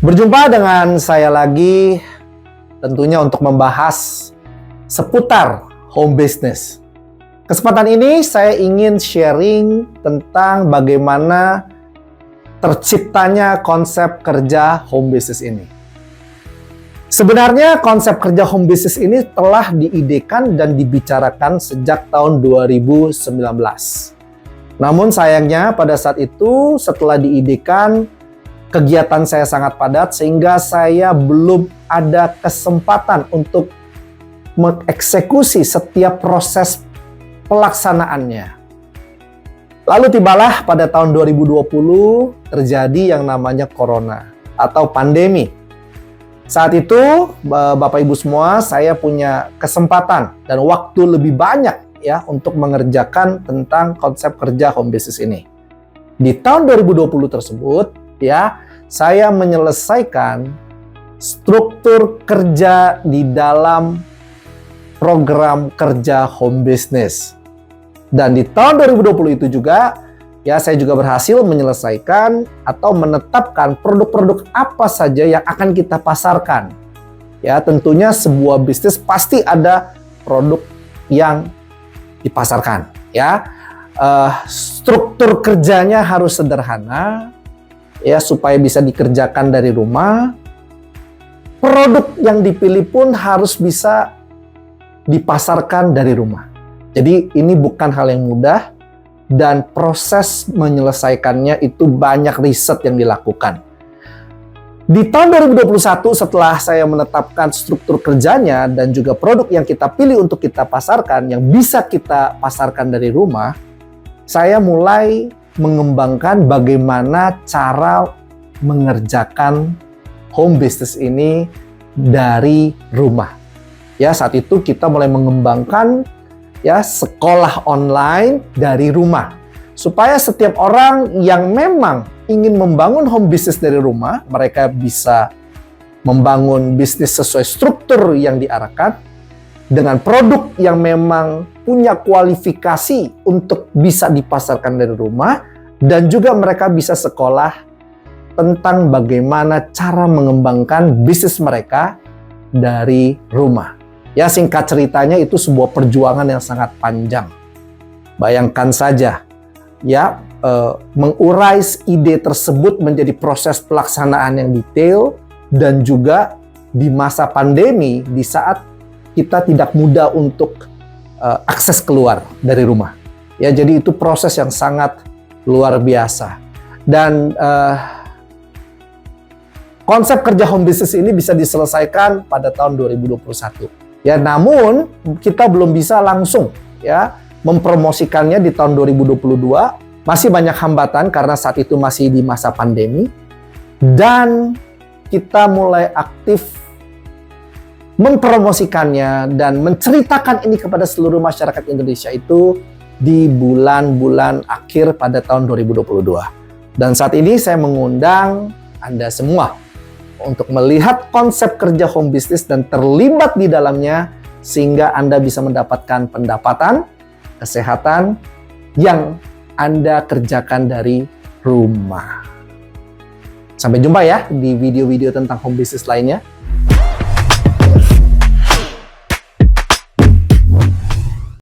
Berjumpa dengan saya lagi tentunya untuk membahas seputar home business. Kesempatan ini saya ingin sharing tentang bagaimana terciptanya konsep kerja home business ini. Sebenarnya konsep kerja home business ini telah diidekan dan dibicarakan sejak tahun 2019. Namun sayangnya pada saat itu setelah diidekan, kegiatan saya sangat padat sehingga saya belum ada kesempatan untuk mengeksekusi setiap proses pelaksanaannya. Lalu tibalah pada tahun 2020 terjadi yang namanya corona atau pandemi. Saat itu Bapak Ibu semua, saya punya kesempatan dan waktu lebih banyak ya untuk mengerjakan tentang konsep kerja home business ini. Di tahun 2020 tersebut ya, saya menyelesaikan struktur kerja di dalam program kerja home business. Dan di tahun 2020 itu juga, ya saya juga berhasil menyelesaikan atau menetapkan produk-produk apa saja yang akan kita pasarkan. Ya, tentunya sebuah bisnis pasti ada produk yang dipasarkan. Ya, struktur kerjanya harus sederhana. Ya, supaya bisa dikerjakan dari rumah. Produk yang dipilih pun harus bisa dipasarkan dari rumah. Jadi ini bukan hal yang mudah dan proses menyelesaikannya itu banyak riset yang dilakukan. Di tahun 2021 setelah saya menetapkan struktur kerjanya dan juga produk yang kita pilih untuk kita pasarkan yang bisa kita pasarkan dari rumah, saya mulai mengembangkan bagaimana cara mengerjakan home business ini dari rumah. Ya, saat itu kita mulai mengembangkan ya sekolah online dari rumah. Supaya setiap orang yang memang ingin membangun home business dari rumah, mereka bisa membangun bisnis sesuai struktur yang diarahkan dengan produk yang memang punya kualifikasi untuk bisa dipasarkan dari rumah, dan juga mereka bisa sekolah tentang bagaimana cara mengembangkan bisnis mereka dari rumah. Ya, singkat ceritanya itu sebuah perjuangan yang sangat panjang. Bayangkan saja, ya, mengurai ide tersebut menjadi proses pelaksanaan yang detail dan juga di masa pandemi, di saat kita tidak mudah untuk akses keluar dari rumah. Ya, jadi itu proses yang sangat luar biasa. Dan konsep kerja home business ini bisa diselesaikan pada tahun 2021. Ya, namun kita belum bisa langsung ya mempromosikannya di tahun 2022. Masih banyak hambatan karena saat itu masih di masa pandemi. Dan kita mulai aktif mempromosikannya dan menceritakan ini kepada seluruh masyarakat Indonesia itu di bulan-bulan akhir pada tahun 2022. Dan saat ini saya mengundang Anda semua untuk melihat konsep kerja home business dan terlibat di dalamnya sehingga Anda bisa mendapatkan pendapatan, kesehatan yang Anda kerjakan dari rumah. Sampai jumpa ya di video-video tentang home business lainnya.